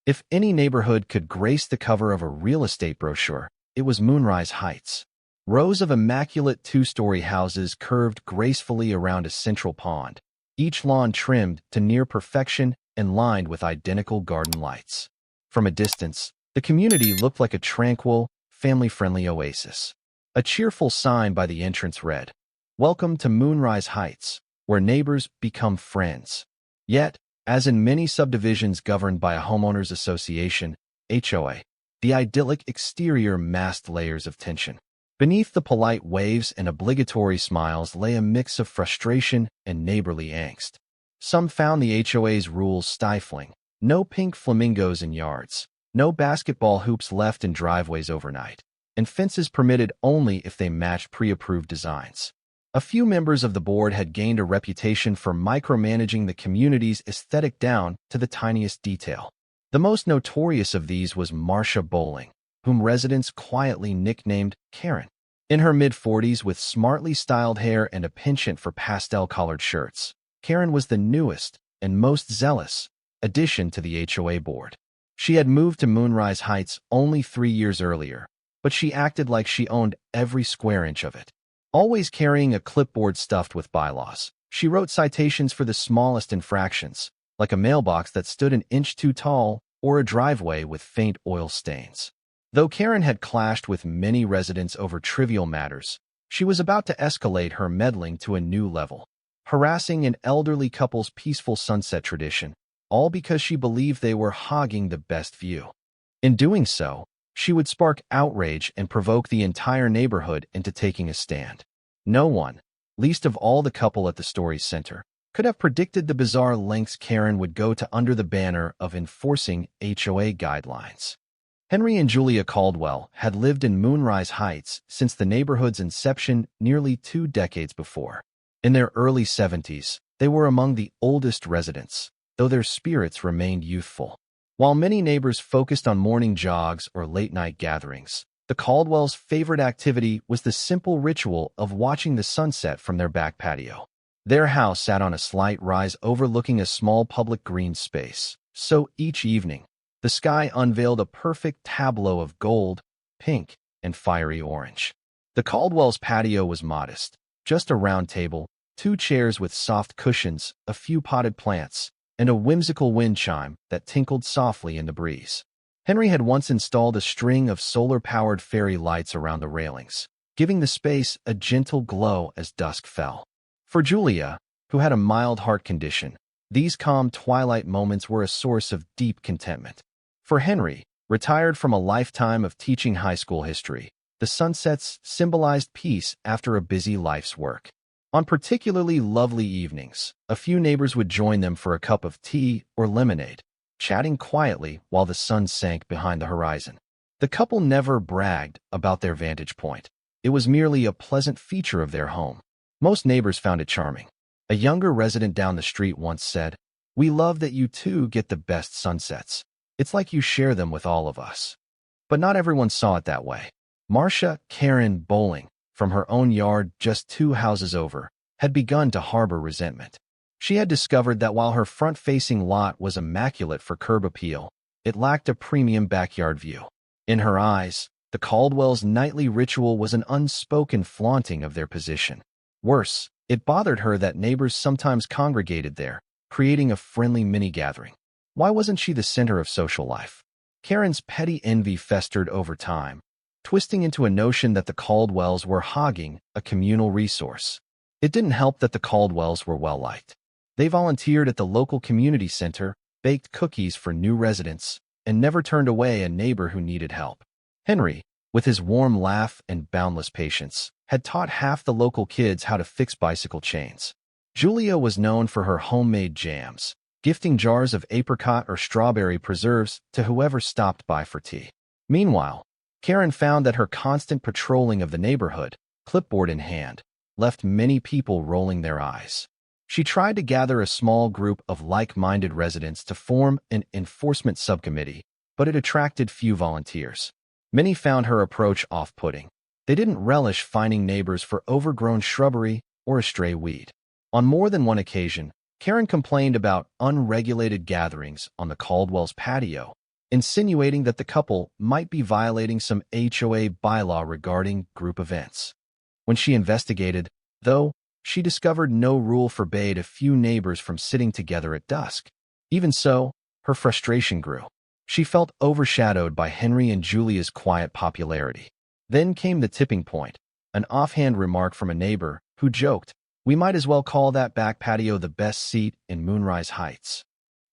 If any neighborhood could grace the cover of a real estate brochure, it was Moonrise Heights. Rows of immaculate two-story houses curved gracefully around a central pond, each lawn trimmed to near perfection and lined with identical garden lights. From a distance, the community looked like a tranquil, family-friendly oasis. A cheerful sign by the entrance read, "Welcome to Moonrise Heights, where neighbors become friends." Yet, as in many subdivisions governed by a homeowners association, HOA, the idyllic exterior masked layers of tension. Beneath the polite waves and obligatory smiles lay a mix of frustration and neighborly angst. Some found the HOA's rules stifling. No pink flamingos in yards, no basketball hoops left in driveways overnight, and fences permitted only if they matched pre-approved designs. A few members of the board had gained a reputation for micromanaging the community's aesthetic down to the tiniest detail. The most notorious of these was Marcia Bowling, whom residents quietly nicknamed Karen. In her mid-40s with smartly styled hair and a penchant for pastel-collared shirts, Karen was the newest and most zealous addition to the HOA board. She had moved to Moonrise Heights only 3 years earlier, but she acted like she owned every square inch of it. Always carrying a clipboard stuffed with bylaws, she wrote citations for the smallest infractions, like a mailbox that stood an inch too tall or a driveway with faint oil stains. Though Karen had clashed with many residents over trivial matters, she was about to escalate her meddling to a new level, harassing an elderly couple's peaceful sunset tradition, all because she believed they were hogging the best view. In doing so, she would spark outrage and provoke the entire neighborhood into taking a stand. No one, least of all the couple at the story's center, could have predicted the bizarre lengths Karen would go to under the banner of enforcing HOA guidelines. Henry and Julia Caldwell had lived in Moonrise Heights since the neighborhood's inception nearly 2 decades before. In their early 70s, they were among the oldest residents, though their spirits remained youthful. While many neighbors focused on morning jogs or late-night gatherings, the Caldwells' favorite activity was the simple ritual of watching the sunset from their back patio. Their house sat on a slight rise overlooking a small public green space, so each evening, the sky unveiled a perfect tableau of gold, pink, and fiery orange. The Caldwells' patio was modest, just a round table, 2 chairs with soft cushions, a few potted plants, and a whimsical wind chime that tinkled softly in the breeze. Henry had once installed a string of solar-powered fairy lights around the railings, giving the space a gentle glow as dusk fell. For Julia, who had a mild heart condition, these calm twilight moments were a source of deep contentment. For Henry, retired from a lifetime of teaching high school history, the sunsets symbolized peace after a busy life's work. On particularly lovely evenings, a few neighbors would join them for a cup of tea or lemonade, chatting quietly while the sun sank behind the horizon. The couple never bragged about their vantage point. It was merely a pleasant feature of their home. Most neighbors found it charming. A younger resident down the street once said, "We love that you two get the best sunsets. It's like you share them with all of us." But not everyone saw it that way. Marcia Karen Bowling, from her own yard just 2 houses over, had begun to harbor resentment. She had discovered that while her front-facing lot was immaculate for curb appeal, it lacked a premium backyard view. In her eyes, the Caldwells' nightly ritual was an unspoken flaunting of their position. Worse, it bothered her that neighbors sometimes congregated there, creating a friendly mini-gathering. Why wasn't she the center of social life? Karen's petty envy festered over time, twisting into a notion that the Caldwells were hogging a communal resource. It didn't help that the Caldwells were well-liked. They volunteered at the local community center, baked cookies for new residents, and never turned away a neighbor who needed help. Henry, with his warm laugh and boundless patience, had taught half the local kids how to fix bicycle chains. Julia was known for her homemade jams, gifting jars of apricot or strawberry preserves to whoever stopped by for tea. Meanwhile, Karen found that her constant patrolling of the neighborhood, clipboard in hand, left many people rolling their eyes. She tried to gather a small group of like-minded residents to form an enforcement subcommittee, but it attracted few volunteers. Many found her approach off-putting. They didn't relish finding neighbors for overgrown shrubbery or a stray weed. On more than one occasion, Karen complained about unregulated gatherings on the Caldwell's patio, insinuating that the couple might be violating some HOA bylaw regarding group events. When she investigated, though, she discovered no rule forbade a few neighbors from sitting together at dusk. Even so, her frustration grew. She felt overshadowed by Henry and Julia's quiet popularity. Then came the tipping point, an offhand remark from a neighbor who joked, "We might as well call that back patio the best seat in Moonrise Heights."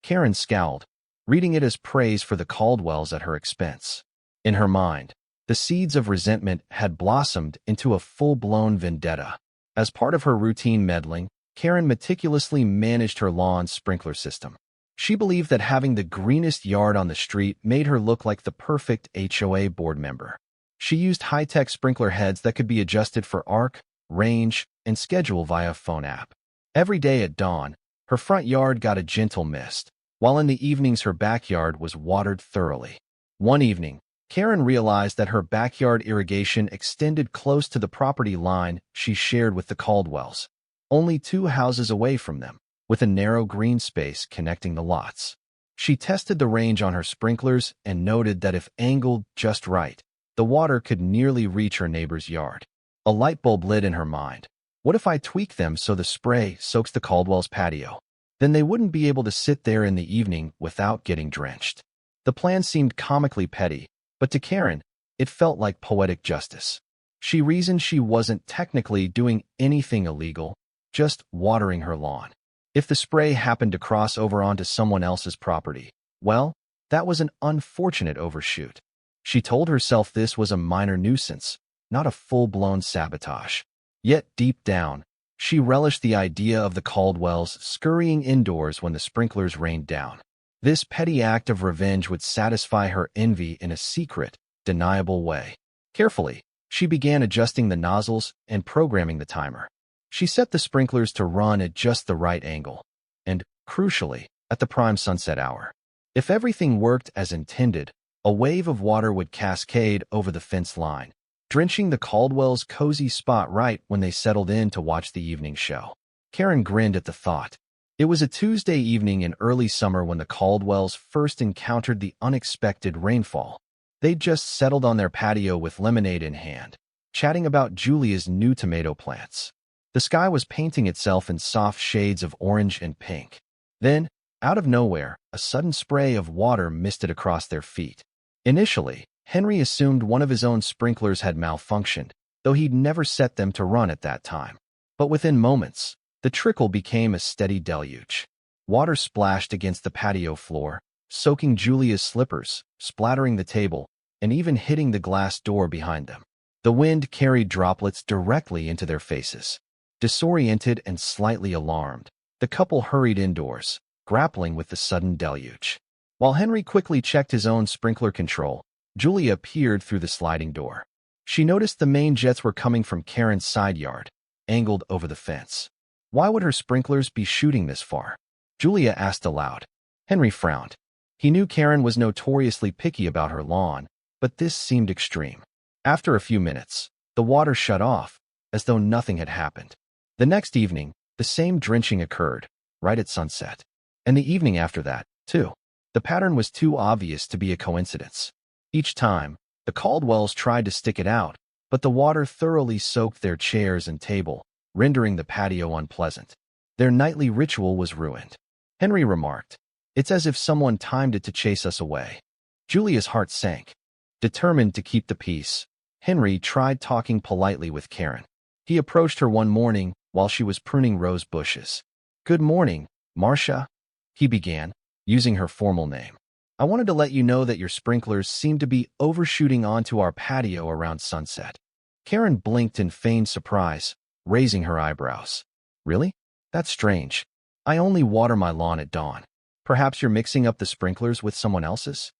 Karen scowled, reading it as praise for the Caldwells at her expense. In her mind, the seeds of resentment had blossomed into a full-blown vendetta. As part of her routine meddling, Karen meticulously managed her lawn sprinkler system. She believed that having the greenest yard on the street made her look like the perfect HOA board member. She used high-tech sprinkler heads that could be adjusted for arc, range, and schedule via a phone app. Every day at dawn, her front yard got a gentle mist, while in the evenings her backyard was watered thoroughly. One evening, Karen realized that her backyard irrigation extended close to the property line she shared with the Caldwells, only 2 houses away from them, with a narrow green space connecting the lots. She tested the range on her sprinklers and noted that if angled just right, the water could nearly reach her neighbor's yard. A light bulb lit in her mind. What if I tweak them so the spray soaks the Caldwell's patio? Then they wouldn't be able to sit there in the evening without getting drenched. The plan seemed comically petty, but to Karen, it felt like poetic justice. She reasoned she wasn't technically doing anything illegal, just watering her lawn. If the spray happened to cross over onto someone else's property, well, that was an unfortunate overshoot. She told herself this was a minor nuisance, not a full-blown sabotage. Yet deep down, she relished the idea of the Caldwells scurrying indoors when the sprinklers rained down. This petty act of revenge would satisfy her envy in a secret, deniable way. Carefully, she began adjusting the nozzles and programming the timer. She set the sprinklers to run at just the right angle, and, crucially, at the prime sunset hour. If everything worked as intended, a wave of water would cascade over the fence line, drenching the Caldwells' cozy spot right when they settled in to watch the evening show. Karen grinned at the thought. It was a Tuesday evening in early summer when the Caldwells first encountered the unexpected rainfall. They'd just settled on their patio with lemonade in hand, chatting about Julia's new tomato plants. The sky was painting itself in soft shades of orange and pink. Then, out of nowhere, a sudden spray of water misted across their feet. Initially, Henry assumed one of his own sprinklers had malfunctioned, though he'd never set them to run at that time. But within moments, the trickle became a steady deluge. Water splashed against the patio floor, soaking Julia's slippers, splattering the table, and even hitting the glass door behind them. The wind carried droplets directly into their faces. Disoriented and slightly alarmed, the couple hurried indoors, grappling with the sudden deluge. While Henry quickly checked his own sprinkler control, Julia peered through the sliding door. She noticed the main jets were coming from Karen's side yard, angled over the fence. Why would her sprinklers be shooting this far? Julia asked aloud. Henry frowned. He knew Karen was notoriously picky about her lawn, but this seemed extreme. After a few minutes, the water shut off, as though nothing had happened. The next evening, the same drenching occurred, right at sunset. And the evening after that, too. The pattern was too obvious to be a coincidence. Each time, the Caldwells tried to stick it out, but the water thoroughly soaked their chairs and table, rendering the patio unpleasant. Their nightly ritual was ruined. Henry remarked, "It's as if someone timed it to chase us away." Julia's heart sank. Determined to keep the peace, Henry tried talking politely with Karen. He approached her one morning while she was pruning rose bushes. "Good morning, Marcia," he began, using her formal name. "I wanted to let you know that your sprinklers seem to be overshooting onto our patio around sunset." Karen blinked in feigned surprise, raising her eyebrows. "Really? That's strange. I only water my lawn at dawn. Perhaps you're mixing up the sprinklers with someone else's?"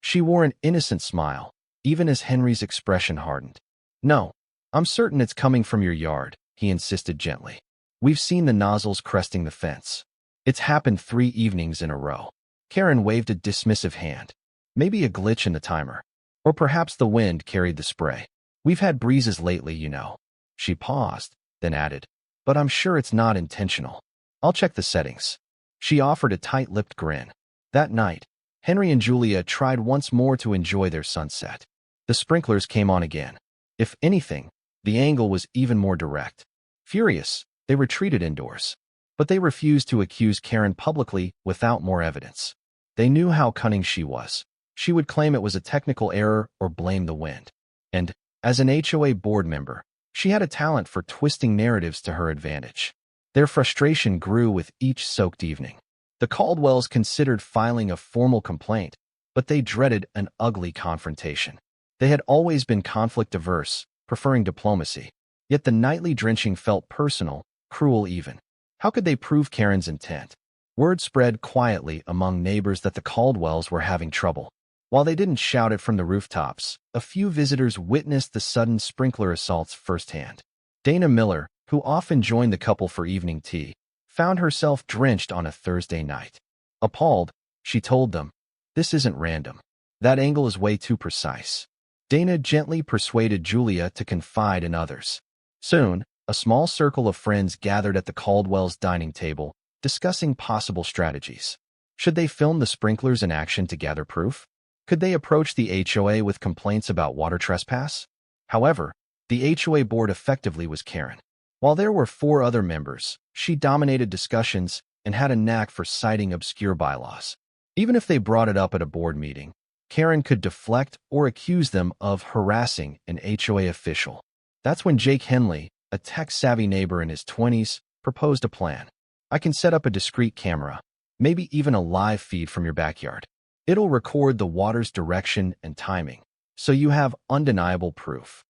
She wore an innocent smile, even as Henry's expression hardened. "No, I'm certain it's coming from your yard," he insisted gently. "We've seen the nozzles cresting the fence. It's happened 3 evenings in a row." Karen waved a dismissive hand. "Maybe a glitch in the timer. Or perhaps the wind carried the spray. We've had breezes lately, you know." She paused, then added, "But I'm sure it's not intentional. I'll check the settings." She offered a tight-lipped grin. That night, Henry and Julia tried once more to enjoy their sunset. The sprinklers came on again. If anything, the angle was even more direct. Furious, they retreated indoors. But they refused to accuse Karen publicly without more evidence. They knew how cunning she was. She would claim it was a technical error or blame the wind. And, as an HOA board member, she had a talent for twisting narratives to her advantage. Their frustration grew with each soaked evening. The Caldwells considered filing a formal complaint, but they dreaded an ugly confrontation. They had always been conflict-averse, preferring diplomacy. Yet the nightly drenching felt personal, cruel even. How could they prove Karen's intent? Word spread quietly among neighbors that the Caldwells were having trouble. While they didn't shout it from the rooftops, a few visitors witnessed the sudden sprinkler assaults firsthand. Dana Miller, who often joined the couple for evening tea, found herself drenched on a Thursday night. Appalled, she told them, "This isn't random. That angle is way too precise." Dana gently persuaded Julia to confide in others. Soon, a small circle of friends gathered at the Caldwells' dining table, discussing possible strategies. Should they film the sprinklers in action to gather proof? Could they approach the HOA with complaints about water trespass? However, the HOA board effectively was Karen. While there were 4 other members, she dominated discussions and had a knack for citing obscure bylaws. Even if they brought it up at a board meeting, Karen could deflect or accuse them of harassing an HOA official. That's when Jake Henley, a tech-savvy neighbor in his 20s, proposed a plan. "I can set up a discreet camera, maybe even a live feed from your backyard. It'll record the water's direction and timing, so you have undeniable proof."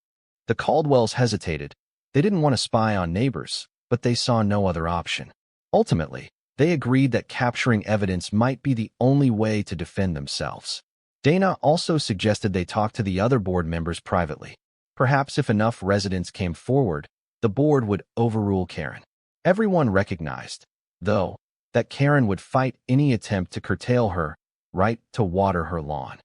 The Caldwells hesitated. They didn't want to spy on neighbors, but they saw no other option. Ultimately, they agreed that capturing evidence might be the only way to defend themselves. Dana also suggested they talk to the other board members privately. Perhaps if enough residents came forward, the board would overrule Karen. Everyone recognized, though, that Karen would fight any attempt to curtail her right to water her lawn.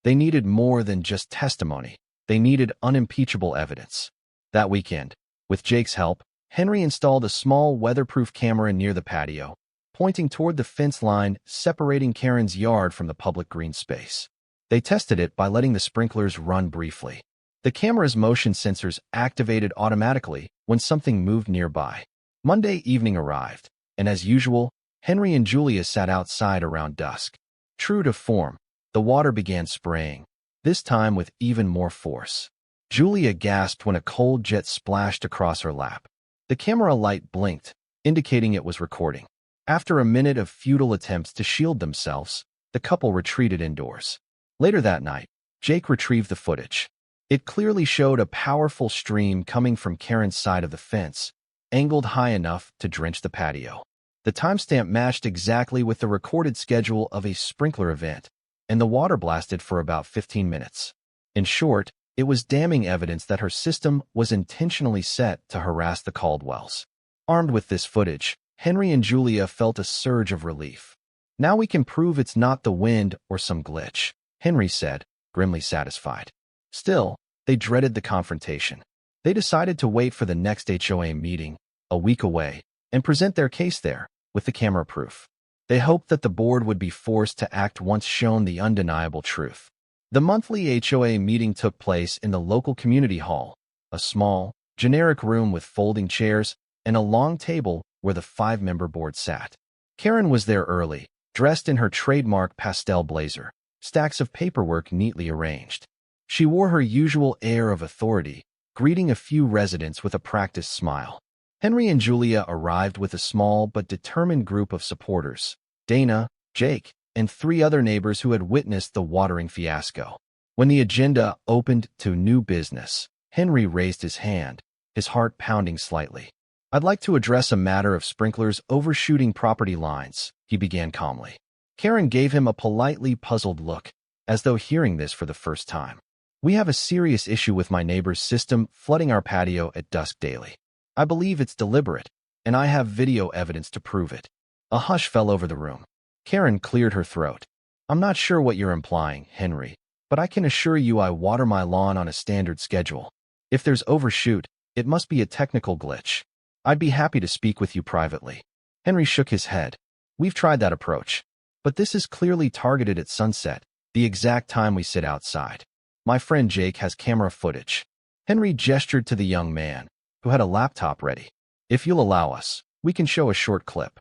They needed more than just testimony. They needed unimpeachable evidence. That weekend, with Jake's help, Henry installed a small weatherproof camera near the patio, pointing toward the fence line separating Karen's yard from the public green space. They tested it by letting the sprinklers run briefly. The camera's motion sensors activated automatically when something moved nearby. Monday evening arrived, and as usual, Henry and Julia sat outside around dusk. True to form, the water began spraying, this time with even more force. Julia gasped when a cold jet splashed across her lap. The camera light blinked, indicating it was recording. After a minute of futile attempts to shield themselves, the couple retreated indoors. Later that night, Jake retrieved the footage. It clearly showed a powerful stream coming from Karen's side of the fence, angled high enough to drench the patio. The timestamp matched exactly with the recorded schedule of a sprinkler event, and the water blasted for about 15 minutes. In short, it was damning evidence that her system was intentionally set to harass the Caldwells. Armed with this footage, Henry and Julia felt a surge of relief. "Now we can prove it's not the wind or some glitch," Henry said, grimly satisfied. Still, they dreaded the confrontation. They decided to wait for the next HOA meeting, a week away, and present their case there, with the camera proof. They hoped that the board would be forced to act once shown the undeniable truth. The monthly HOA meeting took place in the local community hall, a small, generic room with folding chairs and a long table where the 5-member board sat. Karen was there early, dressed in her trademark pastel blazer, stacks of paperwork neatly arranged. She wore her usual air of authority, greeting a few residents with a practiced smile. Henry and Julia arrived with a small but determined group of supporters: Dana, Jake, and 3 other neighbors who had witnessed the watering fiasco. When the agenda opened to new business, Henry raised his hand, his heart pounding slightly. "I'd like to address a matter of sprinklers overshooting property lines," he began calmly. Karen gave him a politely puzzled look, as though hearing this for the first time. "We have a serious issue with my neighbor's system flooding our patio at dusk daily. I believe it's deliberate, and I have video evidence to prove it." A hush fell over the room. Karen cleared her throat. "I'm not sure what you're implying, Henry, but I can assure you I water my lawn on a standard schedule. If there's overshoot, it must be a technical glitch. I'd be happy to speak with you privately." Henry shook his head. "We've tried that approach. But this is clearly targeted at sunset, the exact time we sit outside. My friend Jake has camera footage. Henry gestured to the young man, who had a laptop ready. If you'll allow us, we can show a short clip.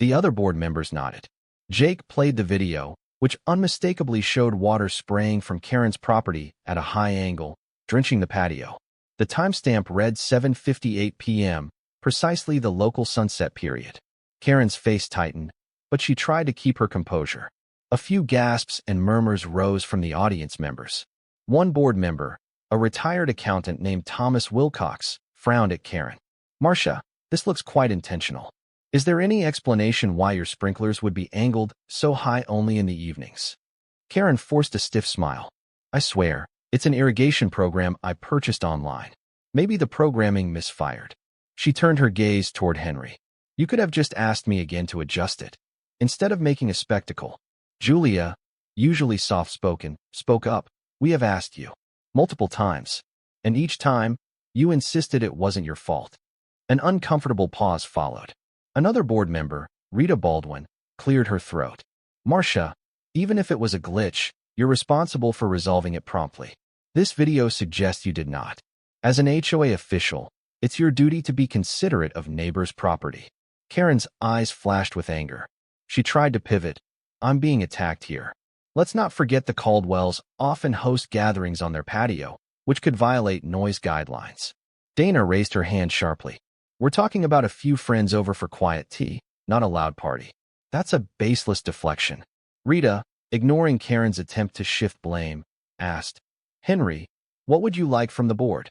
The other board members nodded. Jake played the video, which unmistakably showed water spraying from Karen's property at a high angle, drenching the patio. The timestamp read 7:58 p.m., precisely the local sunset period. Karen's face tightened, but she tried to keep her composure. A few gasps and murmurs rose from the audience members. One board member, a retired accountant named Thomas Wilcox, frowned at Karen. "Marcia, this looks quite intentional. Is there any explanation why your sprinklers would be angled so high only in the evenings?" Karen forced a stiff smile. "I swear, it's an irrigation program I purchased online. Maybe the programming misfired." She turned her gaze toward Henry. "You could have just asked me again to adjust it. Instead of making a spectacle." Julia, usually soft-spoken, spoke up. "We have asked you multiple times, and each time, you insisted it wasn't your fault." An uncomfortable pause followed. Another board member, Rita Baldwin, cleared her throat. "Marcia, even if it was a glitch, you're responsible for resolving it promptly. This video suggests you did not. As an HOA official, it's your duty to be considerate of neighbors' property." Karen's eyes flashed with anger. She tried to pivot. "I'm being attacked here. Let's not forget the Caldwells often host gatherings on their patio, which could violate noise guidelines." Dana raised her hand sharply. "We're talking about a few friends over for quiet tea, not a loud party." "That's a baseless deflection." Rita, ignoring Karen's attempt to shift blame, asked, "Henry, what would you like from the board?"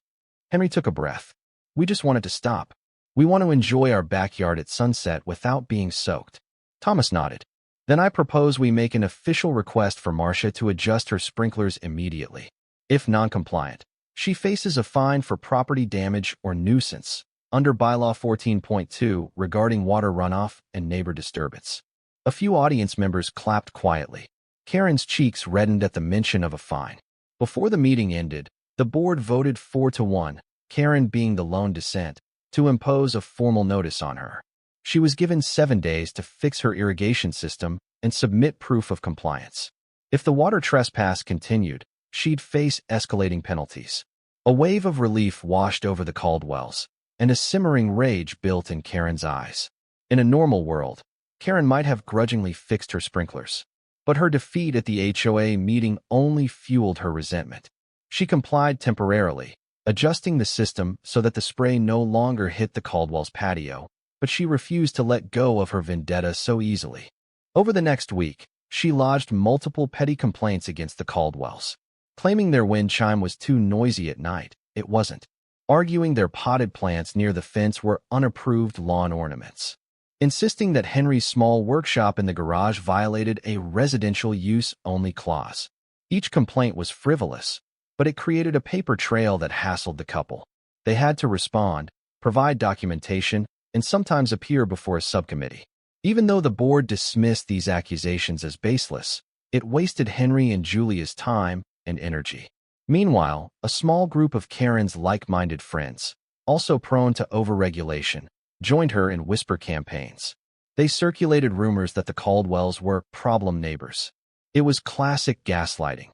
Henry took a breath. "We just want it to stop. We want to enjoy our backyard at sunset without being soaked." Thomas nodded. "Then I propose we make an official request for Marcia to adjust her sprinklers immediately. If non-compliant, she faces a fine for property damage or nuisance under Bylaw 14.2 regarding water runoff and neighbor disturbance." A few audience members clapped quietly. Karen's cheeks reddened at the mention of a fine. Before the meeting ended, the board voted 4-1, Karen being the lone dissent, to impose a formal notice on her. She was given 7 days to fix her irrigation system and submit proof of compliance. If the water trespass continued, she'd face escalating penalties. A wave of relief washed over the Caldwells, and a simmering rage built in Karen's eyes. In a normal world, Karen might have grudgingly fixed her sprinklers, but her defeat at the HOA meeting only fueled her resentment. She complied temporarily, adjusting the system so that the spray no longer hit the Caldwell's patio, but she refused to let go of her vendetta so easily. Over the next week, she lodged multiple petty complaints against the Caldwells, claiming their wind chime was too noisy at night. It wasn't. Arguing their potted plants near the fence were unapproved lawn ornaments. Insisting that Henry's small workshop in the garage violated a residential use-only clause. Each complaint was frivolous, but it created a paper trail that hassled the couple. They had to respond, provide documentation, and sometimes appear before a subcommittee. Even though the board dismissed these accusations as baseless, it wasted Henry and Julia's time and energy. Meanwhile, a small group of Karen's like-minded friends, also prone to overregulation, joined her in whisper campaigns. They circulated rumors that the Caldwells were problem neighbors. It was classic gaslighting.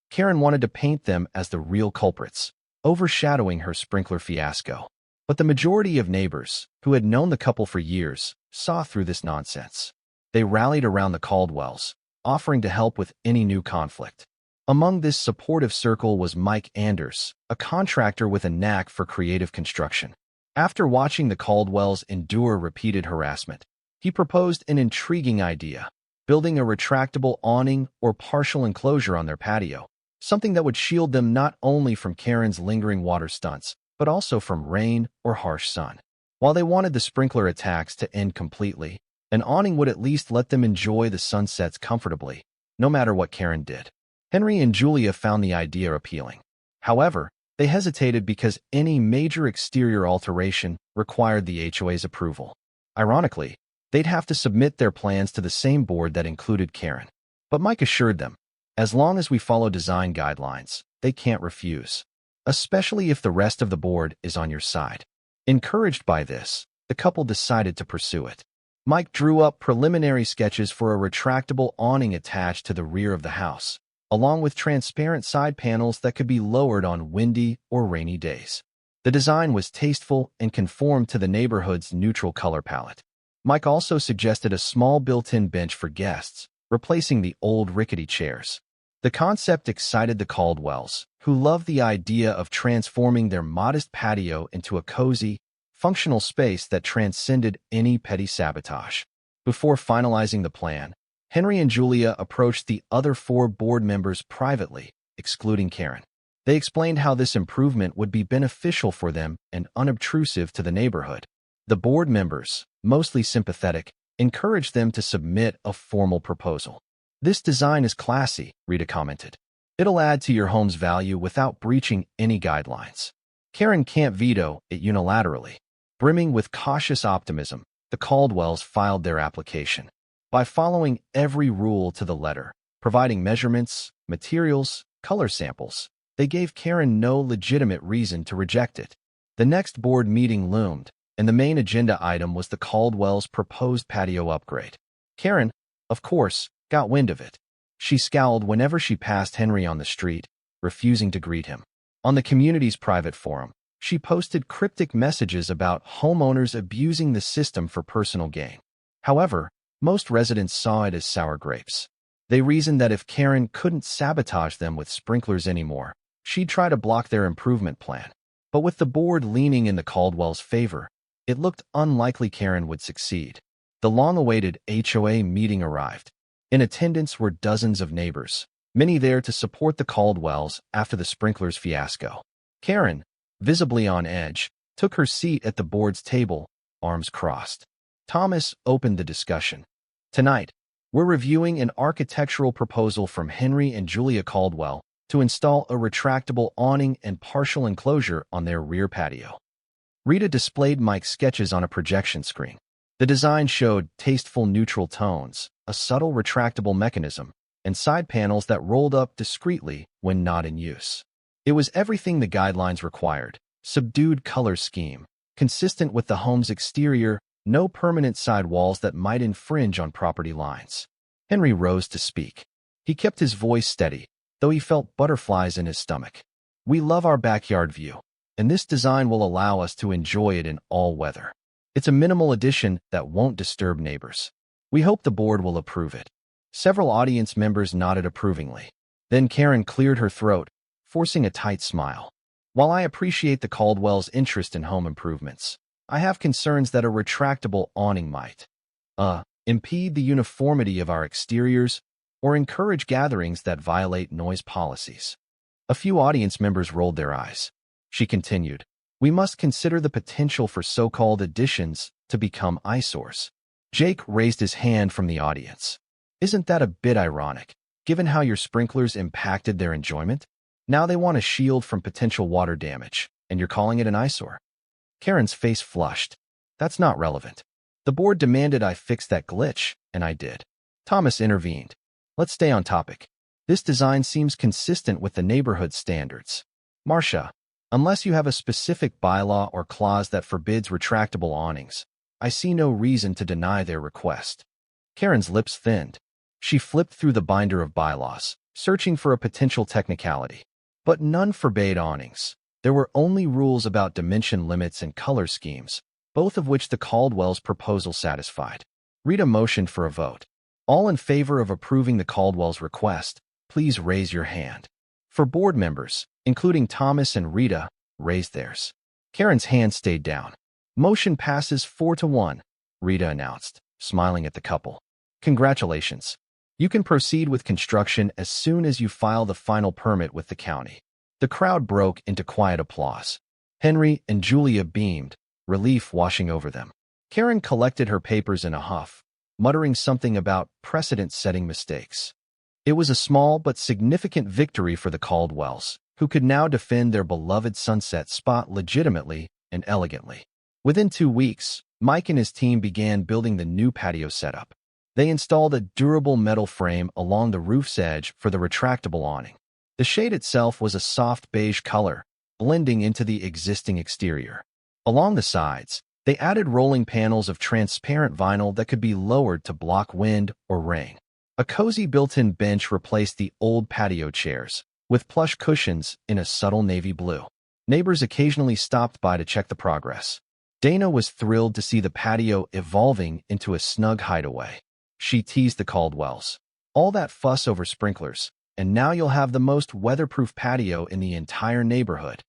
Karen wanted to paint them as the real culprits, overshadowing her sprinkler fiasco. But the majority of neighbors, who had known the couple for years, saw through this nonsense. They rallied around the Caldwells, offering to help with any new conflict. Among this supportive circle was Mike Anders, a contractor with a knack for creative construction. After watching the Caldwells endure repeated harassment, he proposed an intriguing idea: building a retractable awning or partial enclosure on their patio, something that would shield them not only from Karen's lingering water stunts, but also from rain or harsh sun. While they wanted the sprinkler attacks to end completely, an awning would at least let them enjoy the sunsets comfortably, no matter what Karen did. Henry and Julia found the idea appealing. However, they hesitated because any major exterior alteration required the HOA's approval. Ironically, they'd have to submit their plans to the same board that included Karen. But Mike assured them, as long as we follow design guidelines, they can't refuse, especially if the rest of the board is on your side. Encouraged by this, the couple decided to pursue it. Mike drew up preliminary sketches for a retractable awning attached to the rear of the house, along with transparent side panels that could be lowered on windy or rainy days. The design was tasteful and conformed to the neighborhood's neutral color palette. Mike also suggested a small built-in bench for guests, replacing the old rickety chairs. The concept excited the Caldwells, who loved the idea of transforming their modest patio into a cozy, functional space that transcended any petty sabotage. Before finalizing the plan, Henry and Julia approached the other 4 board members privately, excluding Karen. They explained how this improvement would be beneficial for them and unobtrusive to the neighborhood. The board members, mostly sympathetic, encouraged them to submit a formal proposal. "This design is classy," Rita commented. "It'll add to your home's value without breaching any guidelines." Karen can't veto it unilaterally. Brimming with cautious optimism, the Caldwells filed their application. By following every rule to the letter, providing measurements, materials, color samples, they gave Karen no legitimate reason to reject it. The next board meeting loomed, and the main agenda item was the Caldwells' proposed patio upgrade. Karen, of course, got wind of it. She scowled whenever she passed Henry on the street, refusing to greet him. On the community's private forum, she posted cryptic messages about homeowners abusing the system for personal gain. However, most residents saw it as sour grapes. They reasoned that if Karen couldn't sabotage them with sprinklers anymore, she'd try to block their improvement plan. But with the board leaning in the Caldwells' favor, it looked unlikely Karen would succeed. The long-awaited HOA meeting arrived. In attendance were dozens of neighbors, many there to support the Caldwells after the sprinklers fiasco. Karen, visibly on edge, took her seat at the board's table, arms crossed. Thomas opened the discussion. "Tonight, we're reviewing an architectural proposal from Henry and Julia Caldwell to install a retractable awning and partial enclosure on their rear patio." Rita displayed Mike's sketches on a projection screen. The design showed tasteful neutral tones, a subtle retractable mechanism, and side panels that rolled up discreetly when not in use. It was everything the guidelines required: subdued color scheme, consistent with the home's exterior, no permanent side walls that might infringe on property lines. Henry rose to speak. He kept his voice steady, though he felt butterflies in his stomach. "We love our backyard view, and this design will allow us to enjoy it in all weather. It's a minimal addition that won't disturb neighbors. We hope the board will approve it." Several audience members nodded approvingly. Then Karen cleared her throat, forcing a tight smile. "While I appreciate the Caldwells' interest in home improvements, I have concerns that a retractable awning might impede the uniformity of our exteriors or encourage gatherings that violate noise policies." A few audience members rolled their eyes. She continued, "We must consider the potential for so-called additions to become eyesores." Jake raised his hand from the audience. "Isn't that a bit ironic, given how your sprinklers impacted their enjoyment? Now they want a shield from potential water damage, and you're calling it an eyesore?" Karen's face flushed. "That's not relevant. The board demanded I fix that glitch, and I did." Thomas intervened. "Let's stay on topic. This design seems consistent with the neighborhood standards. Marcia, unless you have a specific bylaw or clause that forbids retractable awnings, I see no reason to deny their request." Karen's lips thinned. She flipped through the binder of bylaws, searching for a potential technicality. But none forbade awnings. There were only rules about dimension limits and color schemes, both of which the Caldwells' proposal satisfied. Rita motioned for a vote. "All in favor of approving the Caldwells' request, please raise your hand." For board members, including Thomas and Rita, raised theirs. Karen's hand stayed down. "Motion passes 4-1, Rita announced, smiling at the couple. "Congratulations. You can proceed with construction as soon as you file the final permit with the county." The crowd broke into quiet applause. Henry and Julia beamed, relief washing over them. Karen collected her papers in a huff, muttering something about precedent-setting mistakes. It was a small but significant victory for the Caldwells, who could now defend their beloved sunset spot legitimately and elegantly. Within 2 weeks, Mike and his team began building the new patio setup. They installed a durable metal frame along the roof's edge for the retractable awning. The shade itself was a soft beige color, blending into the existing exterior. Along the sides, They added rolling panels of transparent vinyl that could be lowered to block wind or rain. A cozy built-in bench replaced the old patio chairs, with plush cushions in a subtle navy blue. Neighbors occasionally stopped by to check the progress. Dana was thrilled to see the patio evolving into a snug hideaway. She teased the Caldwells. All that fuss over sprinklers, and now you'll have the most weatherproof patio in the entire neighborhood.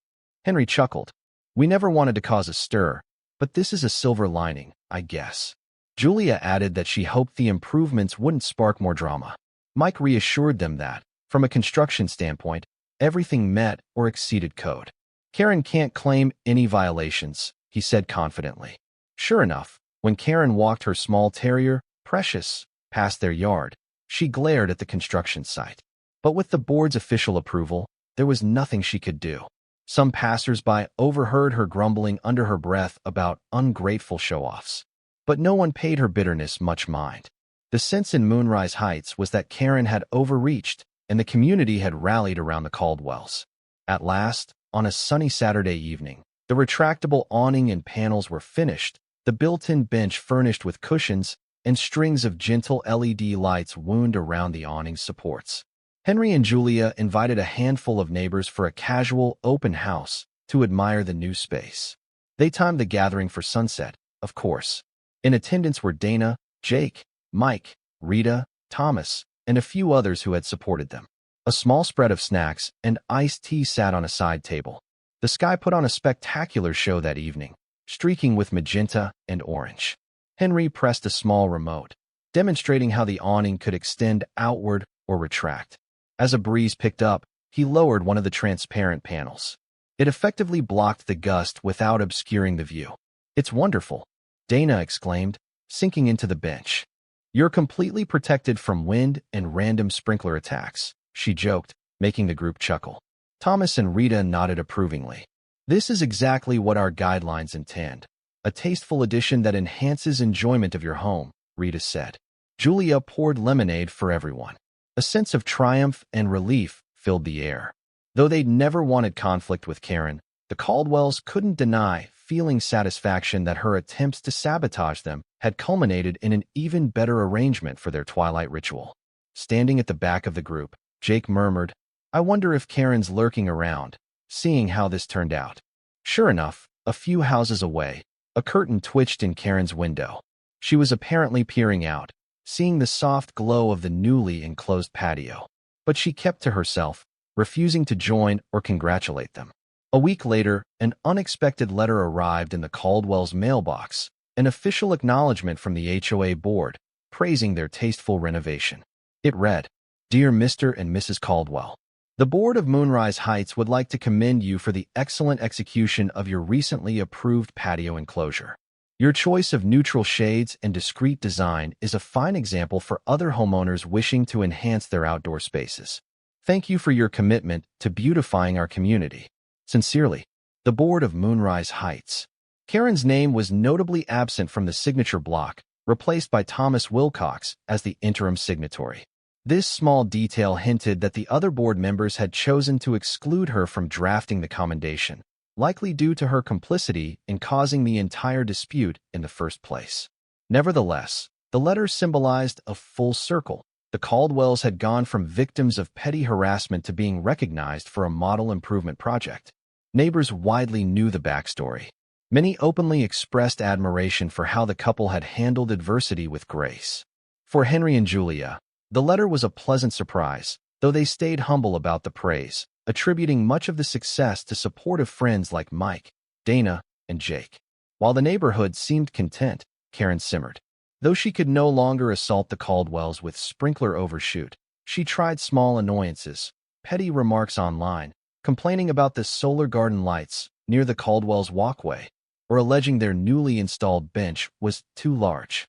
Henry chuckled. We never wanted to cause a stir, but this is a silver lining, I guess. Julia added that she hoped the improvements wouldn't spark more drama. Mike reassured them that, from a construction standpoint, everything met or exceeded code. Karen can't claim any violations, he said confidently. Sure enough, when Karen walked her small terrier, Precious, past their yard, she glared at the construction site. But with the board's official approval, there was nothing she could do. Some passers-by overheard her grumbling under her breath about ungrateful show-offs. But no one paid her bitterness much mind. The sense in Moonrise Heights was that Karen had overreached, and the community had rallied around the Caldwells. At last, on a sunny Saturday evening, the retractable awning and panels were finished, the built-in bench furnished with cushions, and strings of gentle LED lights wound around the awning's supports. Henry and Julia invited a handful of neighbors for a casual, open house to admire the new space. They timed the gathering for sunset, of course. In attendance were Dana, Jake, Mike, Rita, Thomas, and a few others who had supported them. A small spread of snacks and iced tea sat on a side table. The sky put on a spectacular show that evening, streaking with magenta and orange. Henry pressed a small remote, demonstrating how the awning could extend outward or retract. As a breeze picked up, he lowered one of the transparent panels. It effectively blocked the gust without obscuring the view. It's wonderful, Dana exclaimed, sinking into the bench. You're completely protected from wind and random sprinkler attacks, she joked, making the group chuckle. Thomas and Rita nodded approvingly. This is exactly what our guidelines intend. A tasteful addition that enhances enjoyment of your home, Rita said. Julia poured lemonade for everyone. A sense of triumph and relief filled the air. Though they'd never wanted conflict with Karen, the Caldwells couldn't deny feeling satisfaction that her attempts to sabotage them had culminated in an even better arrangement for their twilight ritual. Standing at the back of the group, Jake murmured, I wonder if Karen's lurking around, seeing how this turned out. Sure enough, a few houses away, a curtain twitched in Karen's window. She was apparently peering out, seeing the soft glow of the newly enclosed patio. But she kept to herself, refusing to join or congratulate them. A week later, an unexpected letter arrived in the Caldwells' mailbox, an official acknowledgement from the HOA board, praising their tasteful renovation. It read, Dear Mr. and Mrs. Caldwell, the board of Moonrise Heights would like to commend you for the excellent execution of your recently approved patio enclosure. Your choice of neutral shades and discreet design is a fine example for other homeowners wishing to enhance their outdoor spaces. Thank you for your commitment to beautifying our community. Sincerely, the board of Moonrise Heights. Karen's name was notably absent from the signature block, replaced by Thomas Wilcox as the interim signatory. This small detail hinted that the other board members had chosen to exclude her from drafting the commendation, likely due to her complicity in causing the entire dispute in the first place. Nevertheless, the letter symbolized a full circle. The Caldwells had gone from victims of petty harassment to being recognized for a model improvement project. Neighbors widely knew the backstory. Many openly expressed admiration for how the couple had handled adversity with grace. For Henry and Julia, the letter was a pleasant surprise, though they stayed humble about the praise, attributing much of the success to supportive friends like Mike, Dana, and Jake. While the neighborhood seemed content, Karen simmered. Though she could no longer assault the Caldwells with sprinkler overshoot, she tried small annoyances, petty remarks online, complaining about the solar garden lights near the Caldwells' walkway, or alleging their newly installed bench was too large.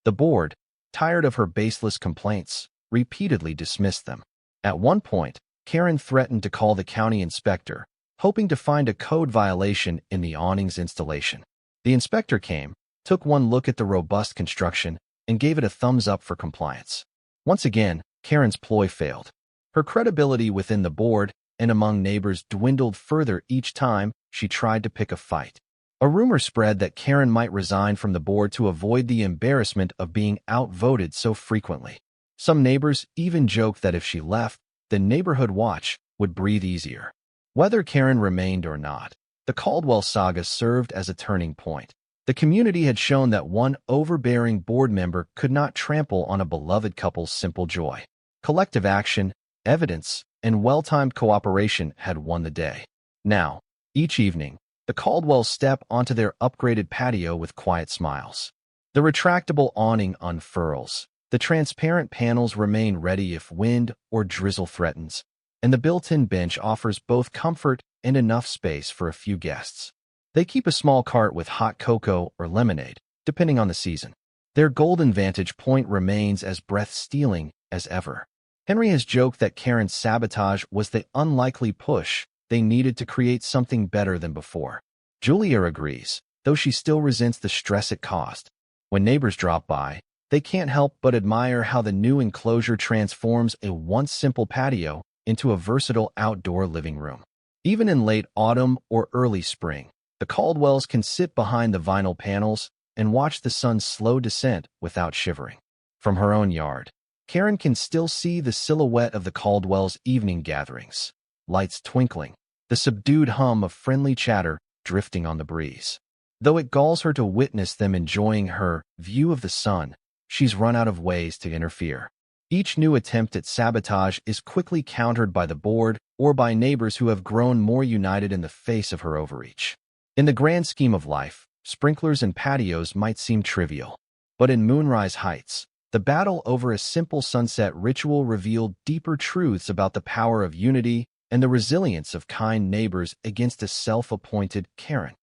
The board, tired of her baseless complaints, repeatedly dismissed them. At one point, Karen threatened to call the county inspector, hoping to find a code violation in the awning's installation. The inspector came, took one look at the robust construction, and gave it a thumbs up for compliance. Once again, Karen's ploy failed. Her credibility within the board and among neighbors dwindled further each time she tried to pick a fight. A rumor spread that Karen might resign from the board to avoid the embarrassment of being outvoted so frequently. Some neighbors even joked that if she left, the neighborhood watch would breathe easier. Whether Karen remained or not, the Caldwell saga served as a turning point. The community had shown that one overbearing board member could not trample on a beloved couple's simple joy. Collective action, evidence, and well-timed cooperation had won the day. Now, each evening, the Caldwells step onto their upgraded patio with quiet smiles. The retractable awning unfurls. The transparent panels remain ready if wind or drizzle threatens, and the built-in bench offers both comfort and enough space for a few guests. They keep a small cart with hot cocoa or lemonade, depending on the season. Their golden vantage point remains as breath-stealing as ever. Henry has joked that Karen's sabotage was the unlikely push they needed to create something better than before. Julia agrees, though she still resents the stress it caused. When neighbors drop by, they can't help but admire how the new enclosure transforms a once simple patio into a versatile outdoor living room. Even in late autumn or early spring, the Caldwells can sit behind the vinyl panels and watch the sun's slow descent without shivering. From her own yard, Karen can still see the silhouette of the Caldwells' evening gatherings, lights twinkling, the subdued hum of friendly chatter drifting on the breeze. Though it galls her to witness them enjoying her view of the sun, she's run out of ways to interfere. Each new attempt at sabotage is quickly countered by the board or by neighbors who have grown more united in the face of her overreach. In the grand scheme of life, sprinklers and patios might seem trivial, but in Moonrise Heights, the battle over a simple sunset ritual revealed deeper truths about the power of unity and the resilience of kind neighbors against a self-appointed Karen.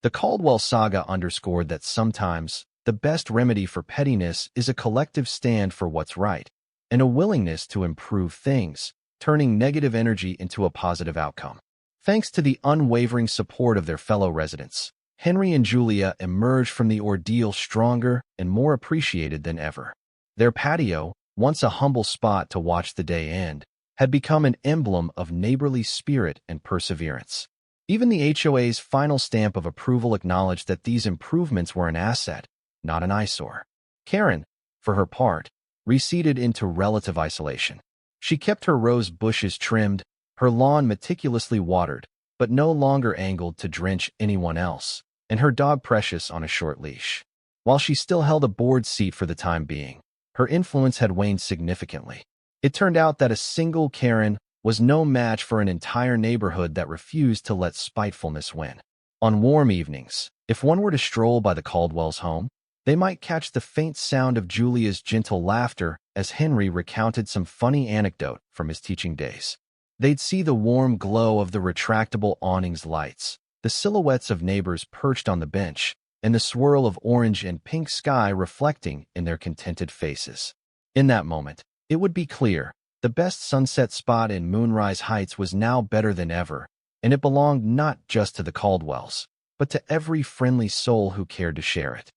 The Caldwell saga underscored that sometimes the best remedy for pettiness is a collective stand for what's right and a willingness to improve things, turning negative energy into a positive outcome. Thanks to the unwavering support of their fellow residents, Henry and Julia emerged from the ordeal stronger and more appreciated than ever. Their patio, once a humble spot to watch the day end, had become an emblem of neighborly spirit and perseverance. Even the HOA's final stamp of approval acknowledged that these improvements were an asset, not an eyesore. Karen, for her part, receded into relative isolation. She kept her rose bushes trimmed, her lawn meticulously watered, but no longer angled to drench anyone else, and her dog Precious on a short leash. While she still held a board seat for the time being, her influence had waned significantly. It turned out that a single Karen was no match for an entire neighborhood that refused to let spitefulness win. On warm evenings, if one were to stroll by the Caldwells' home, they might catch the faint sound of Julia's gentle laughter as Henry recounted some funny anecdote from his teaching days. They'd see the warm glow of the retractable awning's lights, the silhouettes of neighbors perched on the bench, and the swirl of orange and pink sky reflecting in their contented faces. In that moment, it would be clear, the best sunset spot in Moonrise Heights was now better than ever, and it belonged not just to the Caldwells, but to every friendly soul who cared to share it.